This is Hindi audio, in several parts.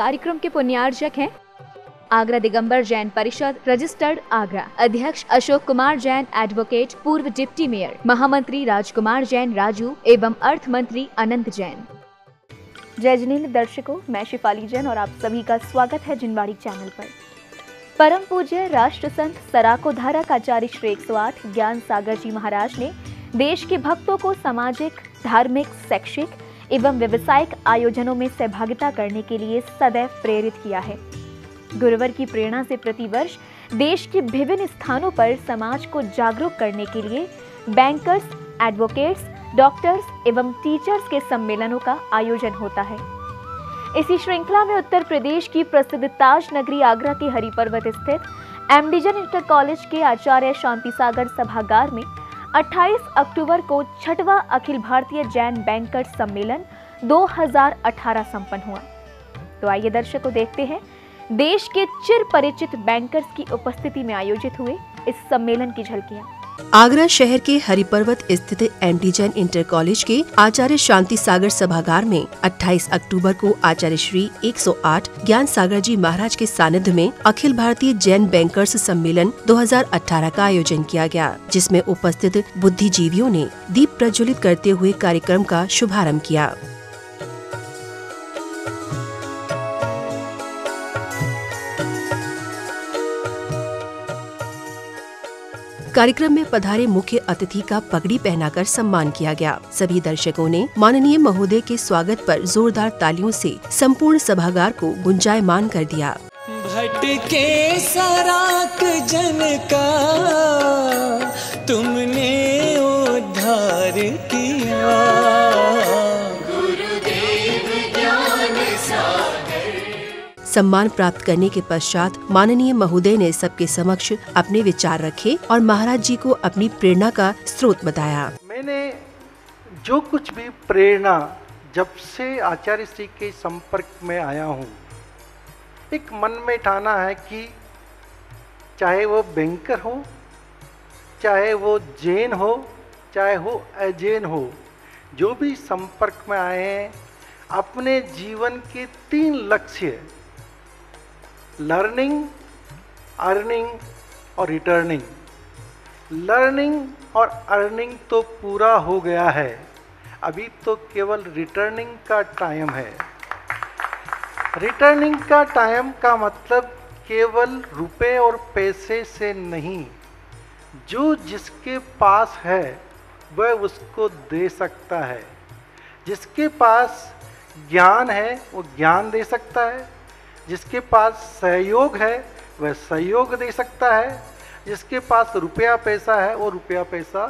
कार्यक्रम के पुण्यार्चक हैं आगरा दिगंबर जैन परिषद रजिस्टर्ड आगरा, अध्यक्ष अशोक कुमार जैन एडवोकेट, पूर्व डिप्टी मेयर, महामंत्री राजकुमार जैन राजू एवं अर्थ मंत्री अनंत जैन। जय जिनेंद्र दर्शकों, मैं शिफाली जैन और आप सभी का स्वागत है जिनवाड़ी चैनल पर। परम पूज्य राष्ट्र संत सराकोधारा आचार्य श्री 108 ज्ञान सागर जी महाराज ने देश के भक्तों को सामाजिक, धार्मिक, शैक्षिक एवं व्यवसायिक आयोजनों में सहभागिता करने के लिए सदैव प्रेरित किया है। गुरुवर की प्रेरणा से प्रतिवर्ष देश के विभिन्न स्थानों पर समाज को जागरूक करने के लिए बैंकर्स, एडवोकेट्स, डॉक्टर्स एवं टीचर्स के सम्मेलनों का आयोजन होता है। इसी श्रृंखला में उत्तर प्रदेश की प्रसिद्ध ताज नगरी आगरा के हरिपर्वत स्थित एमडीजन इंटर कॉलेज के आचार्य शांति सागर सभागार में 28 अक्टूबर को 6वां अखिल भारतीय जैन बैंकर्स सम्मेलन 2018 संपन्न हुआ। तो आइए दर्शकों देखते हैं देश के चिर परिचित बैंकर्स की उपस्थिति में आयोजित हुए इस सम्मेलन की झलकियां। आगरा शहर के हरिपर्वत स्थित एमडीजन इंटर कॉलेज के आचार्य शांति सागर सभागार में 28 अक्टूबर को आचार्य श्री 108 ज्ञान सागर जी महाराज के सानिध्य में अखिल भारतीय जैन बैंकर्स सम्मेलन 2018 का आयोजन किया गया, जिसमें उपस्थित बुद्धिजीवियों ने दीप प्रज्वलित करते हुए कार्यक्रम का शुभारंभ किया। कार्यक्रम में पधारे मुख्य अतिथि का पगड़ी पहनाकर सम्मान किया गया। सभी दर्शकों ने माननीय महोदय के स्वागत पर जोरदार तालियों से संपूर्ण सभागार को गुंजायमान कर दिया। भटके सराक जन का तुमने उद्धार किया, सम्मान प्राप्त करने के पश्चात माननीय महोदय ने सबके समक्ष अपने विचार रखे और महाराज जी को अपनी प्रेरणा का स्रोत बताया। मैंने जो कुछ भी प्रेरणा जब से आचार्य श्री के संपर्क में आया हूँ, एक मन में ठाना है कि चाहे वो बैंकर हो, चाहे वो जैन हो, चाहे वो अजैन हो, जो भी संपर्क में आए हैं, अपने जीवन के 3 लक्ष्य लर्निंग, अर्निंग और रिटर्निंग। लर्निंग और अर्निंग तो पूरा हो गया है, अभी तो केवल रिटर्निंग का टाइम है। रिटर्निंग का टाइम का मतलब केवल रुपए और पैसे से नहीं, जो जिसके पास है वह उसको दे सकता है। जिसके पास ज्ञान है वो ज्ञान दे सकता है, जिसके पास सहयोग है वह सहयोग दे सकता है, जिसके पास रुपया पैसा है वो रुपया पैसा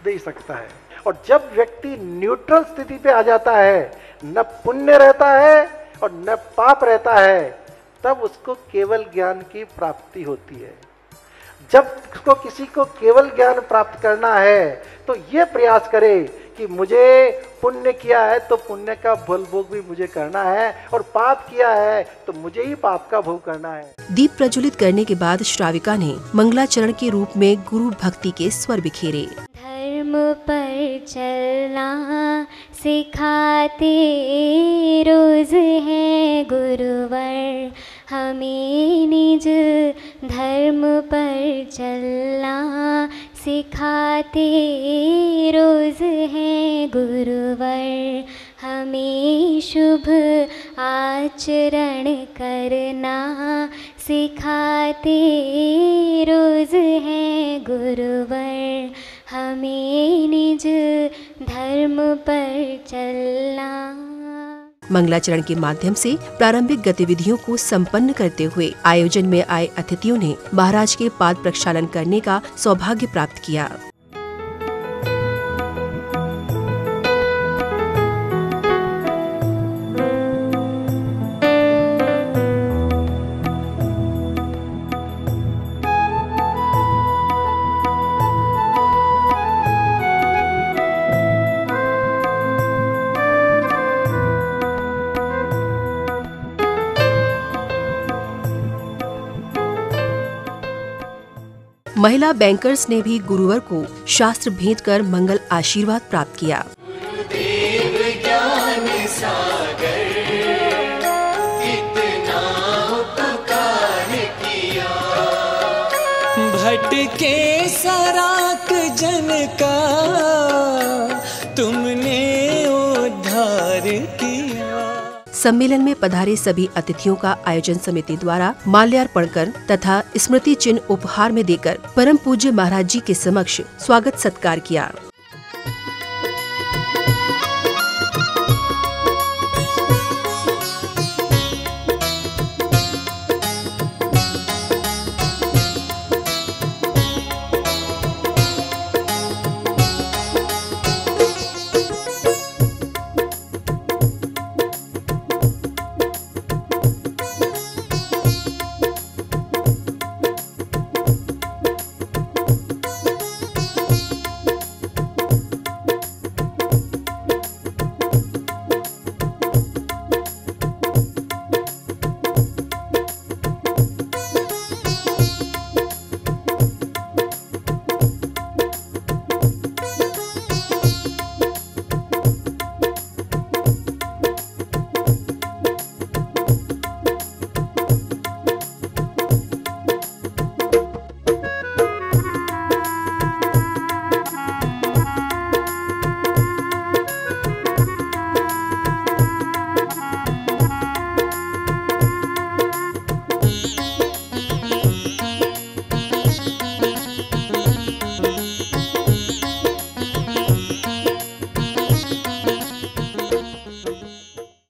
दे सकता है। और जब व्यक्ति न्यूट्रल स्थिति पे आ जाता है, न पुण्य रहता है और न पाप रहता है, तब उसको केवल ज्ञान की प्राप्ति होती है। जब उसको किसी को केवल ज्ञान प्राप्त करना है तो ये प्रयास करे कि मुझे पुण्य किया है तो पुण्य का फल भोग भी मुझे करना है, और पाप किया है तो मुझे ही पाप का भोग करना है। दीप प्रज्वलित करने के बाद श्राविका ने मंगलाचरण के रूप में गुरु भक्ति के स्वर बिखेरे। धर्म पर चलना सिखाते रोज है गुरुवर, हमें निज धर्म पर चलना सिखाते रोज है गुरुवर, हमें शुभ आचरण करना सिखाते रोज है गुरुवर, हमें निज धर्म पर चलना। मंगलाचरण के माध्यम से प्रारंभिक गतिविधियों को संपन्न करते हुए आयोजन में आए अतिथियों ने महाराज के पाद प्रक्षालन करने का सौभाग्य प्राप्त किया। महिला बैंकर्स ने भी गुरुवर को शास्त्र भेंट कर मंगल आशीर्वाद प्राप्त किया। गुरुदेव ज्ञान सागर, हटके सराक जन का तुमने उद्धार किया। सम्मेलन में पधारे सभी अतिथियों का आयोजन समिति द्वारा माल्यार्पण कर तथा स्मृति चिन्ह उपहार में देकर परम पूज्य महाराज जी के समक्ष स्वागत सत्कार किया।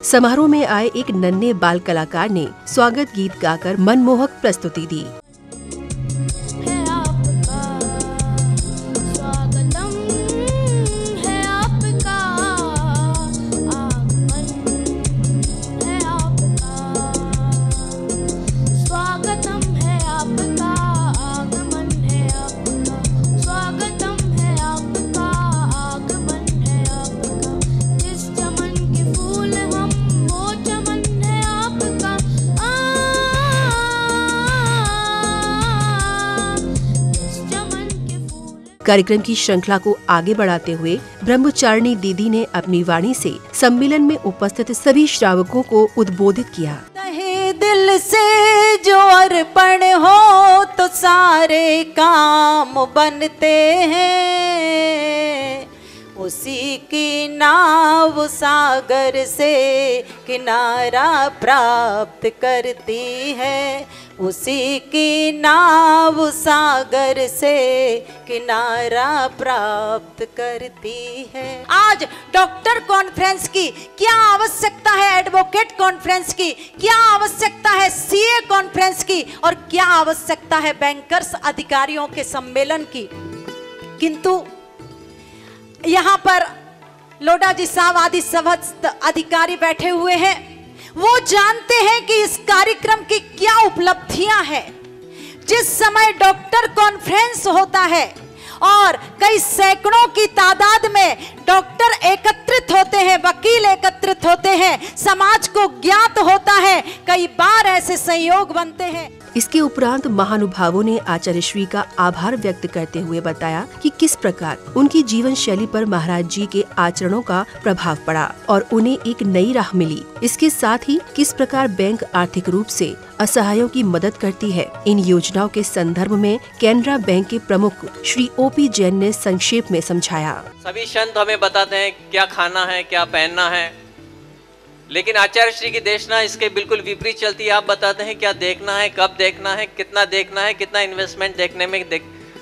समारोह में आए एक नन्हे बाल कलाकार ने स्वागत गीत गाकर मनमोहक प्रस्तुति दी। कार्यक्रम की श्रृंखला को आगे बढ़ाते हुए ब्रह्मचारिणी दीदी ने अपनी वाणी से सम्मेलन में उपस्थित सभी श्रावकों को उद्बोधित किया। दिल से जो अर्पण हो तो सारे काम बनते हैं, उसी की नाव सागर से किनारा प्राप्त करती है, उसी की नाव सागर से किनारा प्राप्त करती है। आज डॉक्टर कॉन्फ्रेंस की क्या आवश्यकता है, एडवोकेट कॉन्फ्रेंस की क्या आवश्यकता है, सीए कॉन्फ्रेंस की और क्या आवश्यकता है बैंकर्स अधिकारियों के सम्मेलन की, किंतु यहाँ पर लोढ़ा जी साहब आदि समस्त अधिकारी बैठे हुए हैं। वो जानते हैं कि इस कार्यक्रम की क्या उपलब्धियां हैं। जिस समय डॉक्टर कॉन्फ्रेंस होता है और कई सैकड़ों की तादाद में डॉक्टर एकत्रित होते हैं, वकील एकत्रित होते हैं, समाज को ज्ञात होता है, कई बार ऐसे संयोग बनते हैं। इसके उपरांत महानुभावों ने आचार्य श्री का आभार व्यक्त करते हुए बताया कि किस प्रकार उनकी जीवन शैली पर महाराज जी के आचरणों का प्रभाव पड़ा और उन्हें एक नई राह मिली। इसके साथ ही किस प्रकार बैंक आर्थिक रूप से असहायों की मदद करती है। इन योजनाओं के संदर्भ में कैनरा बैंक के प्रमुख श्री ओपी जैन ने संक्षेप में समझाया। सभी संत हमें बताते हैं क्या खाना है, क्या पहनना है, लेकिन आचार्य श्री की देशना इसके बिल्कुल विपरीत चलती है। आप बताते हैं क्या देखना है, कब देखना है, कितना इन्वेस्टमेंट देखने में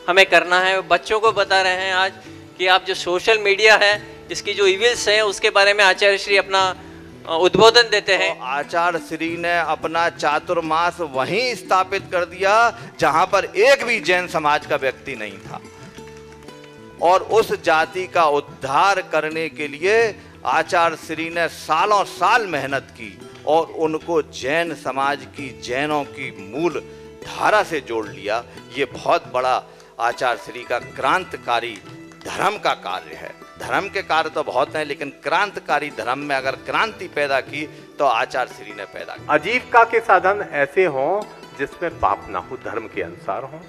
हमें करना है। बच्चों को बता रहे हैं आज कि आप जो सोशल मीडिया है इसकी जो इविल्स हैं उसके बारे में आचार्य श्री अपना उद्बोधन देते हैं। तो आचार्य श्री ने अपना चातुर्मास वहीं स्थापित कर दिया जहां पर एक भी जैन समाज का व्यक्ति नहीं था, और उस जाति का उद्धार करने के लिए आचार्य श्री ने सालों साल मेहनत की और उनको जैन समाज की, जैनों की मूल धारा से जोड़ लिया। ये बहुत बड़ा आचार्य श्री का क्रांतिकारी धर्म का कार्य है। धर्म के कार्य तो बहुत हैं, लेकिन क्रांतिकारी धर्म में अगर क्रांति पैदा की तो आचार्य श्री ने पैदा की। आजीविका के साधन ऐसे हों जिसमें पाप ना हो, धर्म के अनुसार हों।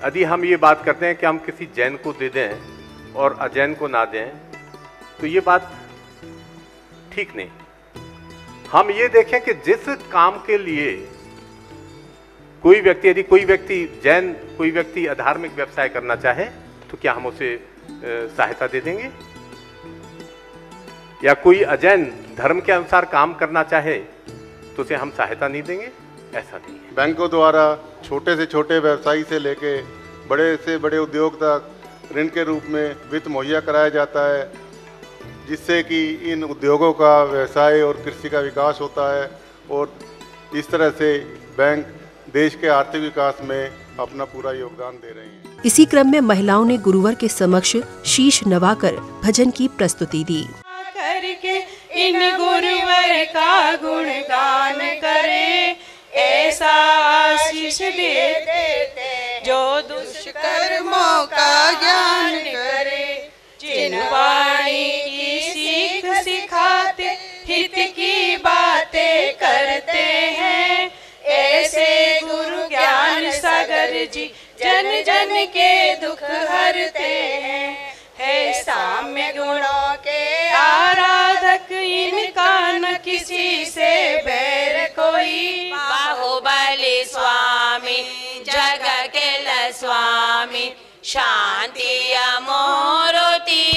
यदि हम ये बात करते हैं कि हम किसी जैन को दे दें और अजैन को ना दें, तो ये बात ठीक नहीं। हम ये देखें कि जिस काम के लिए कोई व्यक्ति, यदि कोई व्यक्ति अधार्मिक व्यवसाय करना चाहे तो क्या हम उसे सहायता दे देंगे? या कोई अजैन धर्म के अनुसार काम करना चाहे तो उसे हम सहायता नहीं देंगे? ऐसा नहीं है। बैंकों द्वारा छोटे से छोटे व्यवसायी से लेके बड़े से बड़े उद्योग तक ऋण के रूप में वित्त मुहैया कराया जाता है, जिससे कि इन उद्योगों का, व्यवसाय और कृषि का विकास होता है और इस तरह से बैंक देश के आर्थिक विकास में अपना पूरा योगदान दे रहे हैं। इसी क्रम में महिलाओं ने गुरुवर के समक्ष शीश नवाकर भजन की प्रस्तुति दी। करके इन गुरुवर का गुणगान करे, ऐसा आशीष देते जो दुष्कर्मों का ज्ञान करे। जिनवाणी की सीख सिखाते, हित की बातें करते हैं, ऐसे गुरु ज्ञान सागर जी जन जन के दुख हरते हैं। है साम्य गुणों के आराधक, इनका न किसी से बैर कोई। बाहुबली स्वामी जग के स्वामी, शांति अमोरुति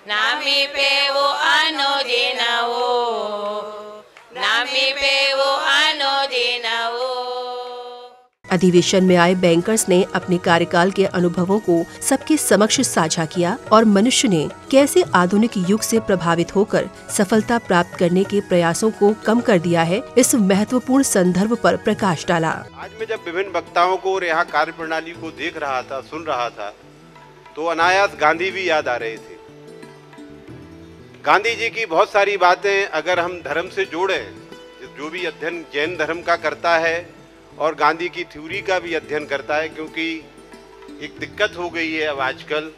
नामी पे वो अनुदिन नामी पे वो अनुदिन। अधिवेशन में आए बैंकर्स ने अपने कार्यकाल के अनुभवों को सबके समक्ष साझा किया और मनुष्य ने कैसे आधुनिक युग से प्रभावित होकर सफलता प्राप्त करने के प्रयासों को कम कर दिया है, इस महत्वपूर्ण संदर्भ पर प्रकाश डाला। आज मैं जब विभिन्न वक्ताओं को और यहाँ कार्य प्रणाली को देख रहा था, सुन रहा था, तो अनायास गांधी भी याद आ रहे थे। गांधी जी की बहुत सारी बातें अगर हम धर्म से जोड़ें, जो भी अध्ययन जैन धर्म का करता है और गांधी की थ्योरी का भी अध्ययन करता है, क्योंकि एक दिक्कत हो गई है अब आजकल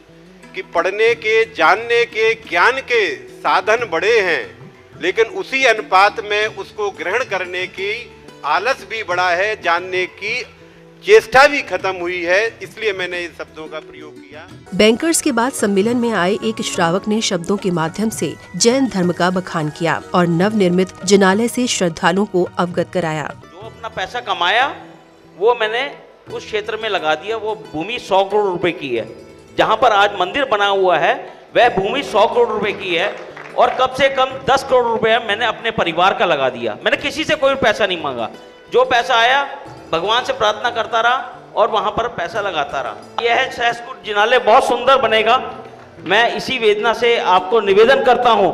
कि पढ़ने के, जानने के, ज्ञान के साधन बड़े हैं, लेकिन उसी अनुपात में उसको ग्रहण करने की आलस भी बड़ा है, जानने की चेष्टा भी खत्म हुई है। इसलिए मैंने इन शब्दों का प्रयोग किया। बैंकर्स के बाद सम्मेलन में आए एक श्रावक ने शब्दों के माध्यम से जैन धर्म का बखान किया और नवनिर्मित जिनालय से श्रद्धालुओं को अवगत कराया। जो अपना पैसा कमाया वो मैंने उस क्षेत्र में लगा दिया। वो भूमि 100 करोड़ रुपए की है। जहाँ पर आज मंदिर बना हुआ है वह भूमि 100 करोड़ रुपए की है और कम से कम 10 करोड़ रुपए मैंने अपने परिवार का लगा दिया। मैंने किसी से कोई पैसा नहीं मांगा। जो पैसा आया भगवान से प्रार्थना करता रहा और वहां पर पैसा लगाता रहा। यह सहस्कुट जिनालय बहुत सुंदर बनेगा। मैं इसी वेदना से आपको निवेदन करता हूं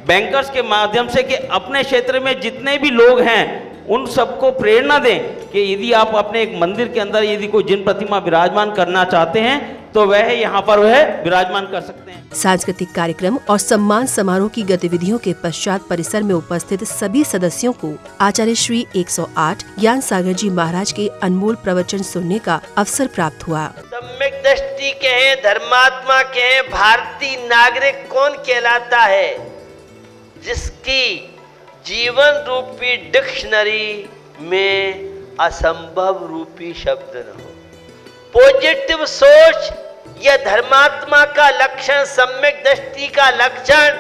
बैंकर्स के माध्यम से कि अपने क्षेत्र में जितने भी लोग हैं उन सबको प्रेरणा दें कि यदि आप अपने एक मंदिर के अंदर यदि कोई जिन प्रतिमा विराजमान करना चाहते हैं तो वह यहाँ पर वह विराजमान कर सकते हैं। सांस्कृतिक कार्यक्रम और सम्मान समारोह की गतिविधियों के पश्चात परिसर में उपस्थित सभी सदस्यों को आचार्य श्री 108 ज्ञान सागर जी महाराज के अनमोल प्रवचन सुनने का अवसर प्राप्त हुआ। सम्यक दृष्टि के हैं, धर्मात्मा के हैं, भारतीय नागरिक कौन कहलाता है? जिसकी जीवन रूपी डिक्शनरी में असंभव रूपी शब्द न हो। पॉजिटिव सोच यह धर्मात्मा का लक्षण, सम्यक दृष्टि का लक्षण,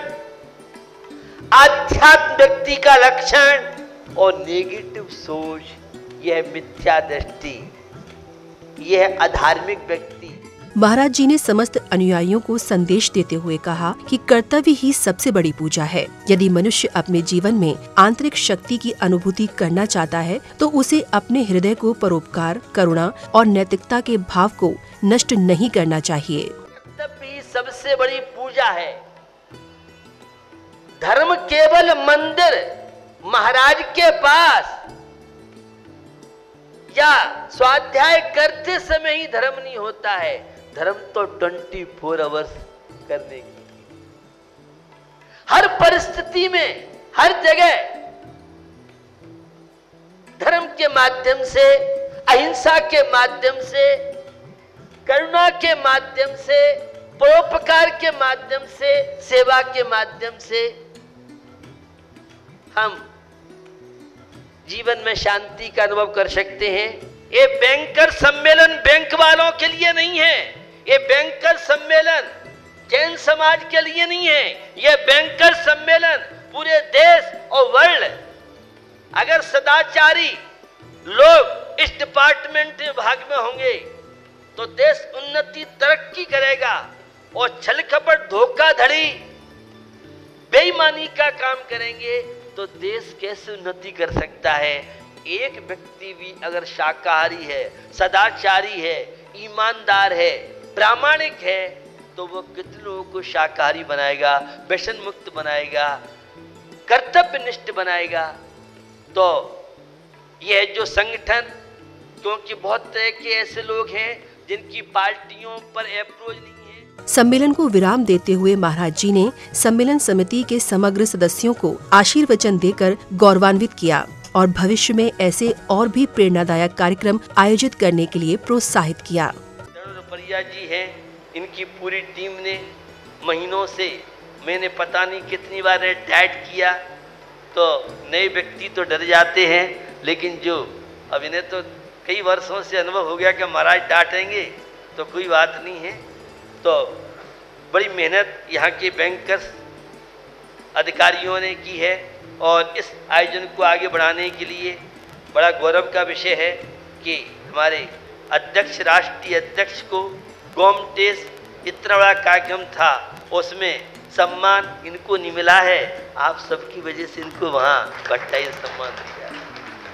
आध्यात्म व्यक्ति का लक्षण, और नेगेटिव सोच यह मिथ्या दृष्टि, यह अधार्मिक व्यक्ति। महाराज जी ने समस्त अनुयायियों को संदेश देते हुए कहा कि कर्तव्य ही सबसे बड़ी पूजा है। यदि मनुष्य अपने जीवन में आंतरिक शक्ति की अनुभूति करना चाहता है तो उसे अपने हृदय को परोपकार, करुणा और नैतिकता के भाव को नष्ट नहीं करना चाहिए। कर्तव्य ही सबसे बड़ी पूजा है। धर्म केवल मंदिर महाराज के पास या स्वाध्याय करते समय ही धर्म नहीं होता है। धर्म तो 24 आवर्स करने की, हर परिस्थिति में, हर जगह धर्म के माध्यम से, अहिंसा के माध्यम से, करुणा के माध्यम से, परोपकार के माध्यम से, सेवा के माध्यम से हम जीवन में शांति का अनुभव कर सकते हैं। ये बैंकर सम्मेलन बैंक वालों के लिए नहीं है। ये बैंकर सम्मेलन जैन समाज के लिए नहीं है। ये बैंकर सम्मेलन पूरे देश और वर्ल्ड, अगर सदाचारी लोग इस डिपार्टमेंट विभाग में होंगे तो देश उन्नति तरक्की करेगा, और छल कपट धोखाधड़ी बेईमानी का काम करेंगे तो देश कैसे उन्नति कर सकता है। एक व्यक्ति भी अगर शाकाहारी है, सदाचारी है, ईमानदार है, प्रामाणिक है, तो वो कितने लोगों को शाकाहारी बनाएगा, व्यसन मुक्त बनाएगा, कर्तव्यनिष्ठ बनाएगा। तो यह जो संगठन, क्योंकि बहुत तरह के ऐसे लोग हैं जिनकी पार्टियों पर अप्रोच नहीं है। सम्मेलन को विराम देते हुए महाराज जी ने सम्मेलन समिति के समग्र सदस्यों को आशीर्वचन देकर गौरवान्वित किया और भविष्य में ऐसे और भी प्रेरणादायक कार्यक्रम आयोजित करने के लिए प्रोत्साहित किया। रुपरिया जी हैं, इनकी पूरी टीम ने महीनों से, मैंने पता नहीं कितनी बार डाइट किया, तो नए व्यक्ति तो डर जाते हैं, लेकिन जो अब इन्हें तो कई वर्षों से अनुभव हो गया कि महाराज डांटेंगे तो कोई बात नहीं है। तो बड़ी मेहनत यहाँ के बैंकर्स अधिकारियों ने की है और इस आयोजन को आगे बढ़ाने के लिए बड़ा गौरव का विषय है कि हमारे अध्यक्ष, राष्ट्रीय अध्यक्ष को गोमटेस इतना बड़ा कार्यक्रम था, उसमें सम्मान इनको नहीं मिला है। आप सबकी वजह से इनको वहाँ बटाई सम्मान दिया।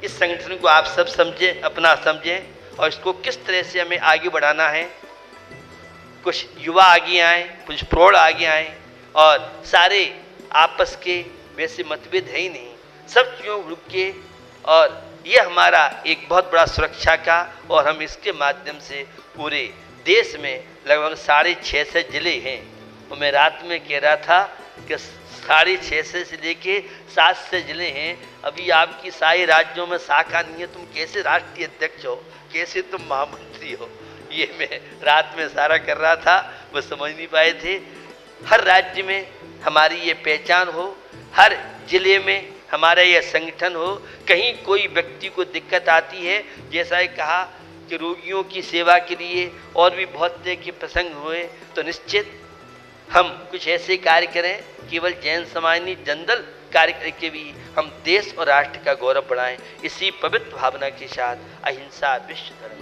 इस संगठन को आप सब समझें, अपना समझें और इसको किस तरह से हमें आगे बढ़ाना है। कुछ युवा आगे आए, कुछ प्रौढ़ आगे आए और सारे आपस के वैसे मतभेद है ही नहीं, सब चीज़ों रुक के, और ये हमारा एक बहुत बड़ा सुरक्षा का, और हम इसके माध्यम से पूरे देश में लगभग 650 जिले हैं। और मैं रात में कह रहा था कि 650 से लेके 700 जिले हैं। अभी आपकी सारे राज्यों में शाखा नहीं है, तुम कैसे राष्ट्रीय अध्यक्ष हो, कैसे तुम महामंत्री हो। ये मैं रात में सारा कर रहा था, वो समझ नहीं पाए थे। हर राज्य में हमारी ये पहचान हो, हर जिले में हमारा यह संगठन हो। कहीं कोई व्यक्ति को दिक्कत आती है, जैसा ही कहा कि रोगियों की सेवा के लिए और भी बहुत तरह के प्रसंग हुए, तो निश्चित हम कुछ ऐसे कार्य करें, केवल जैन समाज नहीं, जनरल कार्य करके भी हम देश और राष्ट्र का गौरव बढ़ाएं। इसी पवित्र भावना के साथ अहिंसा विश्व धर्म।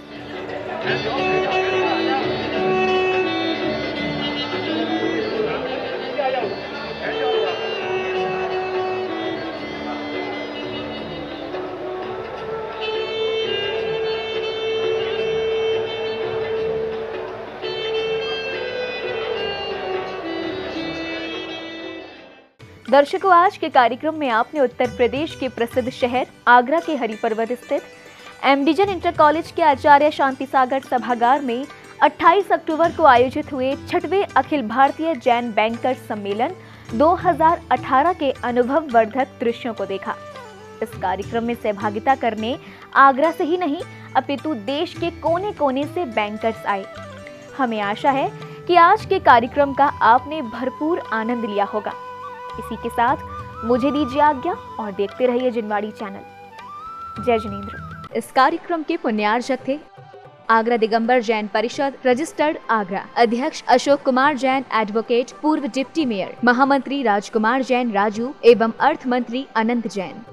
दर्शकों, आज के कार्यक्रम में आपने उत्तर प्रदेश के प्रसिद्ध शहर आगरा के हरिपर्वत स्थित एमडीजन इंटर कॉलेज के आचार्य शांति सागर सभागार में 28 अक्टूबर को आयोजित हुए 6वें अखिल भारतीय जैन बैंकर्स सम्मेलन 2018 के अनुभव वर्धक दृश्यों को देखा। इस कार्यक्रम में सहभागिता करने आगरा से ही नहीं अपितु देश के कोने कोने से बैंकर्स आए। हमें आशा है कि आज के कार्यक्रम का आपने भरपूर आनंद लिया होगा। इसी के साथ मुझे दीजिए आज्ञा और देखते रहिए जिनवाड़ी चैनल। जय जिनेंद्र। इस कार्यक्रम के पुण्यार्जक थे आगरा दिगंबर जैन परिषद रजिस्टर्ड आगरा, अध्यक्ष अशोक कुमार जैन एडवोकेट, पूर्व डिप्टी मेयर, महामंत्री राजकुमार जैन राजू एवं अर्थ मंत्री अनंत जैन।